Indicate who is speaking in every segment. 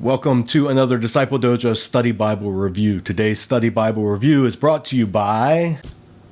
Speaker 1: Welcome to another Disciple Dojo Study Bible Review. Today's Study Bible Review is brought to you by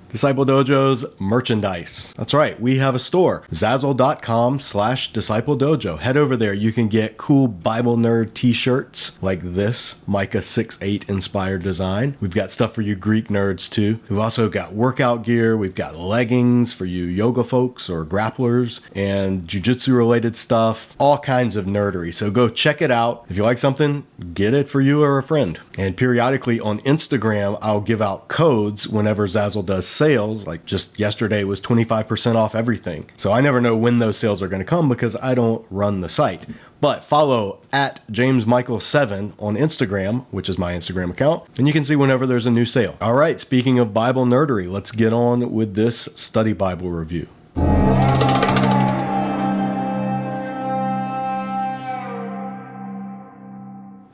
Speaker 1: Disciple Dojo's merchandise. That's right, we have a store, Zazzle.com/Disciple Dojo. Head over there. You can get cool Bible nerd t-shirts like this, Micah 6:8 inspired design. We've got stuff for you Greek nerds too. We've also got workout gear. We've got leggings for you yoga folks or grapplers and jiu-jitsu related stuff, all kinds of nerdery. So go check it out. If you like something, get it for you or a friend. And periodically on Instagram, I'll give out codes whenever Zazzle does sales. Like just yesterday was 25% off everything. So I never know when those sales are going to come because I don't run the site. But follow at JamesMichael7 on Instagram, which is my Instagram account, and you can see whenever there's a new sale. All right, speaking of Bible nerdery, let's get on with this study Bible review.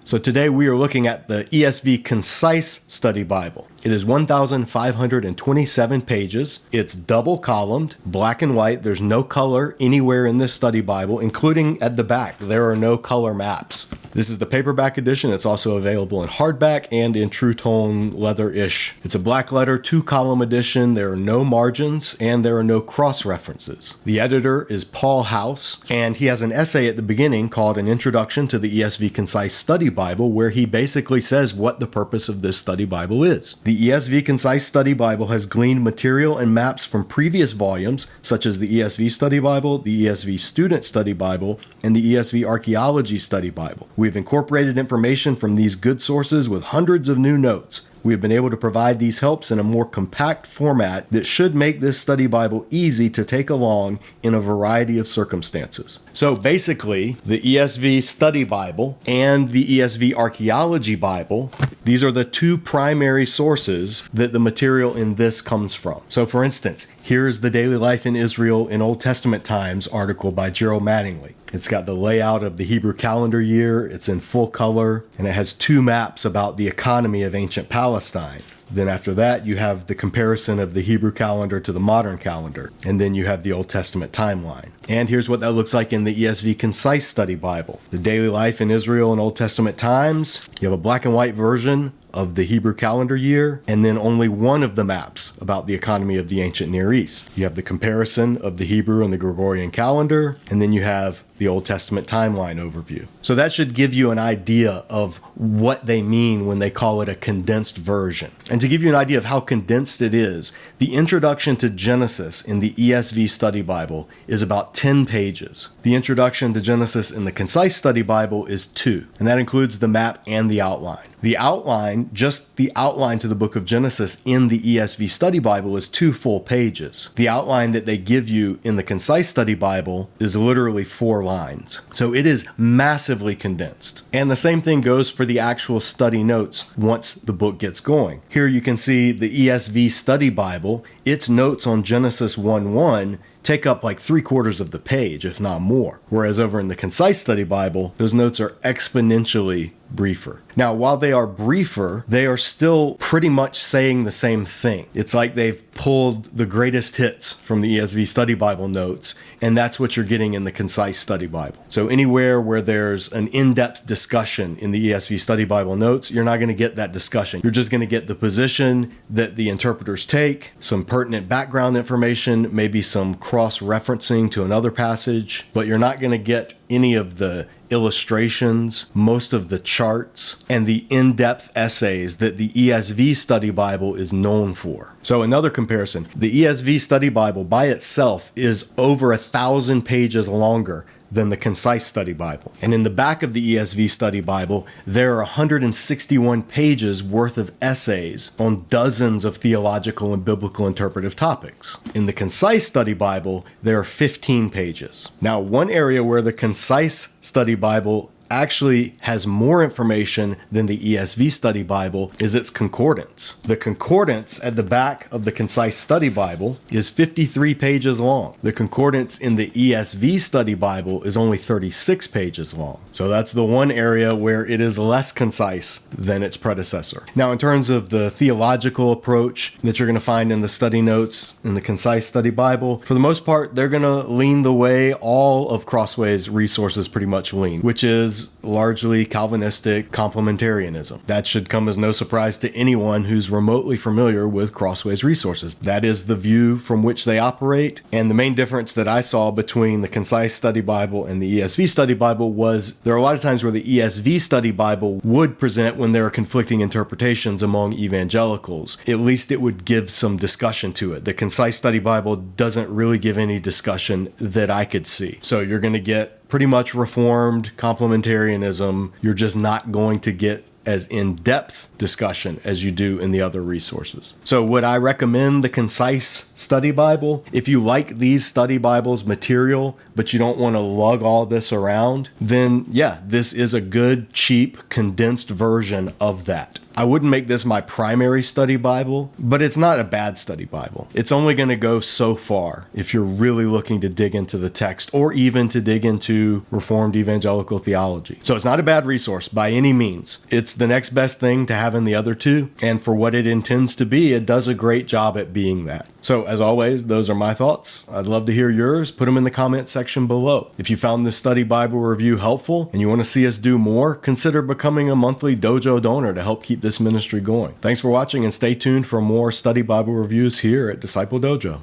Speaker 1: So today we are looking at the ESV Concise Study Bible. It is 1,527 pages. It's double columned, black and white. There's no color anywhere in this study Bible, including at the back. There are no color maps. This is the paperback edition. It's also available in hardback and in True Tone leather-ish. It's a black letter, 2-column edition. There are no margins and there are no cross references. The editor is Paul House, and he has an essay at the beginning called An Introduction to the ESV Concise Study Bible, where he basically says what the purpose of this study Bible is. The ESV Concise Study Bible has gleaned material and maps from previous volumes, such as the ESV Study Bible, the ESV Student Study Bible, and the ESV Archaeology Study Bible. We've incorporated information from these good sources with hundreds of new notes. We have been able to provide these helps in a more compact format that should make this study Bible easy to take along in a variety of circumstances. So basically, the ESV Study Bible and the ESV Archaeology Bible, these are the two primary sources that the material in this comes from. So for instance, here's the Daily Life in Israel in Old Testament Times article by Gerald Mattingly. It's got the layout of the Hebrew calendar year, it's in full color, and it has two maps about the economy of ancient Palestine. Then after that, you have the comparison of the Hebrew calendar to the modern calendar, and then you have the Old Testament timeline. And here's what that looks like in the ESV Concise Study Bible. The Daily Life in Israel in Old Testament Times, you have a black and white version of the Hebrew calendar year, and then only one of the maps about the economy of the ancient Near East. You have the comparison of the Hebrew and the Gregorian calendar, and then you have the Old Testament timeline overview. So that should give you an idea of what they mean when they call it a condensed version. And to give you an idea of how condensed it is, the introduction to Genesis in the ESV Study Bible is about 10 pages. The introduction to Genesis in the Concise Study Bible is 2, and that includes the map and the outline. The outline, just the outline to the book of Genesis in the ESV Study Bible is 2 full pages. The outline that they give you in the Concise Study Bible is literally 4 lines. So it is massively condensed. And the same thing goes for the actual study notes once the book gets going. Here you can see the ESV Study Bible, its notes on Genesis 1:1 take up like 3/4 of the page, if not more. Whereas over in the Concise Study Bible, those notes are exponentially briefer. Now, while they are briefer, they are still pretty much saying the same thing. It's like they've pulled the greatest hits from the ESV Study Bible notes, and that's what you're getting in the Concise Study Bible. So anywhere where there's an in-depth discussion in the ESV Study Bible notes, you're not going to get that discussion. You're just going to get the position that the interpreters take, some pertinent background information, maybe some cross-referencing to another passage, but you're not going to get any of the illustrations, most of the charts, and the in-depth essays that the ESV Study Bible is known for. So another comparison, the ESV Study Bible by itself is over 1,000 pages longer than the Concise Study Bible. And in the back of the ESV Study Bible, there are 161 pages worth of essays on dozens of theological and biblical interpretive topics. In the Concise Study Bible, there are 15 pages. Now, one area where the Concise Study Bible actually has more information than the ESV Study Bible is its concordance. The concordance at the back of the Concise Study Bible is 53 pages long. The concordance in the ESV Study Bible is only 36 pages long. So that's the one area where it is less concise than its predecessor. Now, in terms of the theological approach that you're going to find in the study notes in the Concise Study Bible, for the most part, they're going to lean the way all of Crossway's resources pretty much lean, which is is largely Calvinistic complementarianism. That should come as no surprise to anyone who's remotely familiar with Crossway's resources. That is the view from which they operate, and the main difference that I saw between the Concise Study Bible and the ESV Study Bible was there are a lot of times where the ESV Study Bible would present when there are conflicting interpretations among evangelicals. At least it would give some discussion to it. The Concise Study Bible doesn't really give any discussion that I could see. So you're going to get pretty much Reformed complementarianism. You're just not going to get as in-depth discussion as you do in the other resources. So would I recommend the Concise Study Bible? If you like these study Bibles material, but you don't want to lug all this around, then yeah, this is a good, cheap, condensed version of that. I wouldn't make this my primary study Bible, but it's not a bad study Bible. It's only going to go so far if you're really looking to dig into the text or even to dig into Reformed evangelical theology. So it's not a bad resource by any means. It's the next best thing to having the other two, and for what it intends to be, it does a great job at being that. So as always, those are my thoughts. I'd love to hear yours. Put them in the comment section below. If you found this study Bible review helpful and you want to see us do more, consider becoming a monthly Dojo donor to help keep this ministry going. Thanks for watching, and stay tuned for more study Bible reviews here at Disciple Dojo.